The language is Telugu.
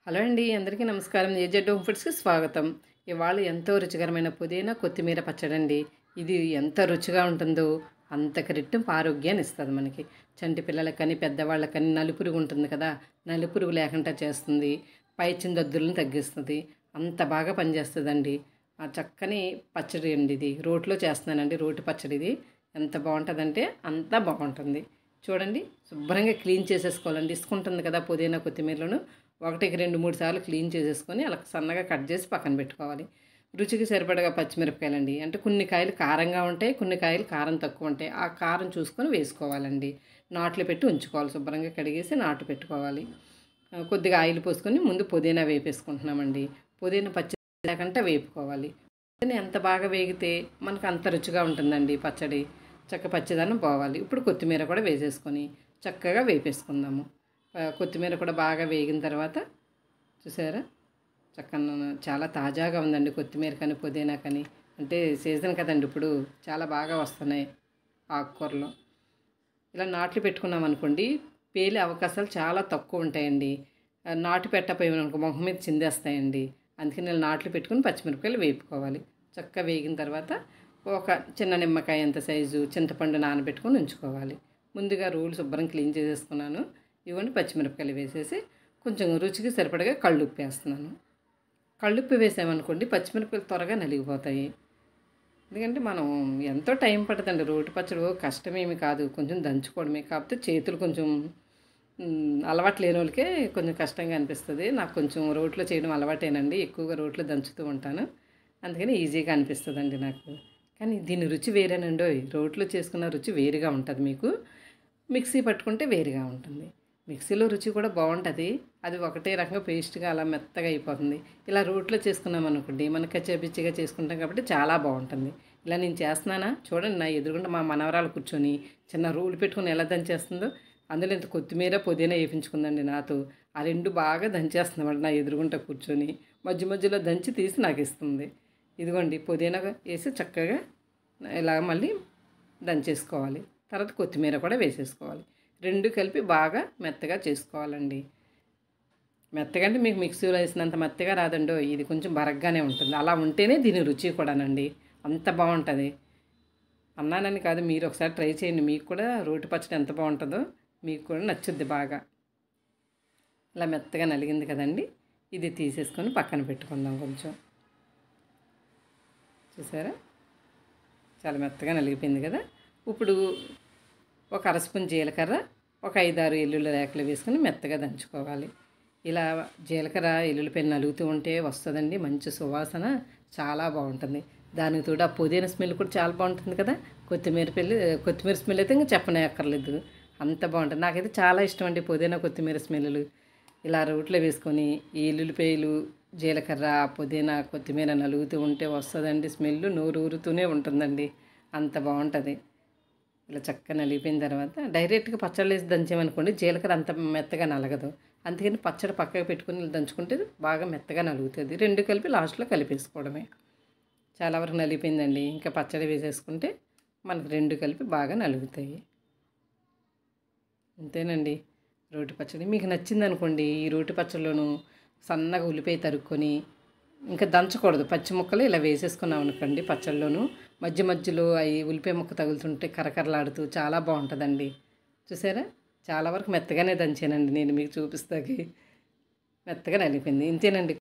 హలో అండి, అందరికీ నమస్కారం. ఏజెడ్ హోమ్ ఫుడ్స్కి స్వాగతం. ఇవాళ ఎంతో రుచికరమైన పుదీనా కొత్తిమీర పచ్చడండి. ఇది ఎంత రుచిగా ఉంటుందో అంతకు రెట్టింపు ఆరోగ్యాన్ని ఇస్తుంది మనకి. చంటి పిల్లలకు కానీ పెద్దవాళ్ళకి కానీ నలుపురుగు ఉంటుంది కదా, నలుపురుగు లేకుండా చేస్తుంది. పైచిన దద్దులను తగ్గిస్తుంది. అంత బాగా పనిచేస్తుందండి. ఆ చక్కని పచ్చడి అండి ఇది. రోట్లో చేస్తున్నానండి, రోటి పచ్చడి ఇది. ఎంత బాగుంటుందంటే అంత బాగుంటుంది. చూడండి, శుభ్రంగా క్లీన్ చేసేసుకోవాలండి. ఇసుకుంటుంది కదా పుదీనా కొత్తిమీరలను. ఒకటికి 2-3 సార్లు క్లీన్ చేసేసుకొని అలా సన్నగా కట్ చేసి పక్కన పెట్టుకోవాలి. రుచికి సరిపడగా పచ్చిమిరపకాయలండి. అంటే కొన్ని కాయలు కారంగా ఉంటాయి, కొన్ని కాయలు కారం తక్కువ ఉంటాయి. ఆ కారం చూసుకొని వేసుకోవాలండి. నాట్లు పెట్టి ఉంచుకోవాలి. శుభ్రంగా కడిగేసి నాటు పెట్టుకోవాలి. కొద్దిగా ఆయిల్ పోసుకొని ముందు పుదీనా వేపేసుకుంటున్నామండి. పుదీనా పచ్చి లేకుండా వేపుకోవాలి. పుదీనా ఎంత బాగా వేగితే మనకు అంత రుచిగా ఉంటుందండి పచ్చడి. పచ్చిదనం పోవాలి. ఇప్పుడు కొత్తిమీర కూడా వేసేసుకొని చక్కగా వేపేసుకుందాము. కొత్తిమీర కూడా బాగా వేగిన తర్వాత చూసారా, చక్కగా చాలా తాజాగా ఉందండి కొత్తిమీర కానీ పుదీనా కానీ. అంటే సీజన్ కదండి, ఇప్పుడు చాలా బాగా వస్తున్నాయి ఆకుకూరలు. ఇలా నాట్లు పెట్టుకున్నాం అనుకోండి, పేలే అవకాశాలు చాలా తక్కువ ఉంటాయండి. నాటు పెట్టపోయామనుకో మొహం మీద చిందేస్తాయండి. అందుకని ఇలా నాట్లు పెట్టుకుని పచ్చిమిరపకాయలు వేపుకోవాలి. చక్కగా వేగిన తర్వాత ఒక చిన్న నిమ్మకాయ అంత సైజు చింతపండు నానబెట్టుకొని ఉంచుకోవాలి. ముందుగా రోలు శుభ్రం క్లీన్ చేసేసుకున్నాను. ఇవన్నీ పచ్చిమిరపకాయలు వేసేసి కొంచెం రుచికి సరిపడగా కళ్ళుప్పు వేస్తున్నాను. కళ్ళుప్పు వేసామనుకోండి పచ్చిమిరపకాయలు త్వరగా నలిగిపోతాయి. ఎందుకంటే మనం ఎంతో టైం పడుతుందండి. రోటి పచ్చడి కష్టమేమి కాదు, కొంచెం దంచుకోవడమే. కాకపోతే చేతులు కొంచెం అలవాటు లేని వాళ్ళకే కొంచెం కష్టంగా అనిపిస్తుంది. నాకు కొంచెం రోట్లో చేయడం అలవాటేనండి, ఎక్కువగా రోట్లో దంచుతూ ఉంటాను. అందుకని ఈజీగా అనిపిస్తుందండి నాకు. కానీ దీని రుచి వేరేనండి. రోట్లో చేసుకున్న రుచి వేరుగా ఉంటుంది. మీకు మిక్సీ పట్టుకుంటే వేరుగా ఉంటుంది. మిక్సీలో రుచి కూడా బాగుంటుంది. అది ఒకటే రకంగా పేస్ట్గా అలా మెత్తగా అయిపోతుంది. ఇలా రోట్లో చేసుకున్నాం అనుకోండి, మనకు కచ్చాపిచ్చిగా చేసుకుంటాం కాబట్టి చాలా బాగుంటుంది. ఇలా నేను చేస్తున్నానా చూడండి, నా ఎదురుగుండా మా మనవరాలు కూర్చొని చిన్న రోలు పెట్టుకుని ఎలా దంచేస్తుందో. అందులో ఇంత కొత్తిమీర పుదీనా వేయించుకుందండి నాతో. ఆ రెండు బాగా దంచేస్తుందన్నమాట నా ఎదురుగుంట కూర్చొని. మధ్య మధ్యలో దంచి తీసి నాకు ఇస్తుంది. ఇదిగోండి పుదీనా వేసి చక్కగా ఇలా మళ్ళీ దంచేసుకోవాలి. తర్వాత కొత్తిమీర కూడా వేసేసుకోవాలి. రెండు కలిపి బాగా మెత్తగా చేసుకోవాలండి. మెత్తగా అంటే మీకు మిక్సీలో వేసినంత మెత్తగా రాదండో, ఇది కొంచెం బరగ్గానే ఉంటుంది. అలా ఉంటేనే దీని రుచి కూడానండి అంత బాగుంటుంది. అన్నానని కాదు, మీరు ఒకసారి ట్రై చేయండి. మీకు కూడా రోటి పచ్చడి ఎంత బాగుంటుందో మీకు కూడా నచ్చుద్ది బాగా. ఇలా మెత్తగా నలిగింది కదండి, ఇది తీసేసుకొని పక్కన పెట్టుకుందాం. కొంచెం చూసారా, చాలా మెత్తగా నలిగిపోయింది కదా. ఇప్పుడు ఒక అర స్పూన్ జీలకర్ర, ఒక 5-6 ఎల్లుల్లి రేకలు వేసుకొని మెత్తగా దంచుకోవాలి. ఇలా జీలకర్ర ఎల్లుల్లిపాయలు నలుగుతూ ఉంటే వస్తుందండి మంచి సువాసన, చాలా బాగుంటుంది. దానికి తోడు ఆ పుదీనా స్మెల్ కూడా చాలా బాగుంటుంది కదా. కొత్తిమీర స్మెల్ అయితే ఇంకా చెప్పనే అక్కర్లేదు, అంత బాగుంటుంది. నాకైతే చాలా ఇష్టం అండి పుదీనా కొత్తిమీర స్మెల్లు. ఇలా రోట్లో వేసుకొని ఈ ఎల్లుల్లిపాయలు జీలకర్ర పుదీనా కొత్తిమీర నలుగుతూ ఉంటే వస్తుందండి స్మెల్, నోరు ఊరుతూనే ఉంటుందండి, అంత బాగుంటుంది. ఇలా చక్కగా నలిగిపోయిన తర్వాత డైరెక్ట్గా పచ్చళ్ళు వేసి దంచామనుకోండి జీలకర్ర అంత మెత్తగా నలగదు. అందుకని పచ్చడి పక్కకు పెట్టుకుని దంచుకుంటే బాగా మెత్తగా నలుగుతుంది. రెండు కలిపి లాస్ట్లో కలిపేసుకోవడమే. చాలా వరకు నలిగిపోయిందండి, ఇంకా పచ్చడి వేసేసుకుంటే మనకు రెండు కలిపి బాగా నలుగుతాయి. అంతేనండి రోటి పచ్చడి. మీకు నచ్చింది అనుకోండి, ఈ రోటి పచ్చడిలోనూ సన్నగా ఉల్లిపాయ తరుక్కొని, ఇంకా దంచకూడదు, పచ్చి ముక్కలు ఇలా వేసేసుకున్నాం అనుకోండి పచ్చళ్ళలోను, మధ్య మధ్యలో అవి ఉల్లిపాయ ముక్క తగులుతుంటే కరకరలాడుతూ చాలా బాగుంటుందండి. చూసారా, చాలా వరకు మెత్తగానే దంచానండి నేను, మీకు చూపిస్తాకి మెత్తగా నలిగిపోయింది. ఇంతేనండి.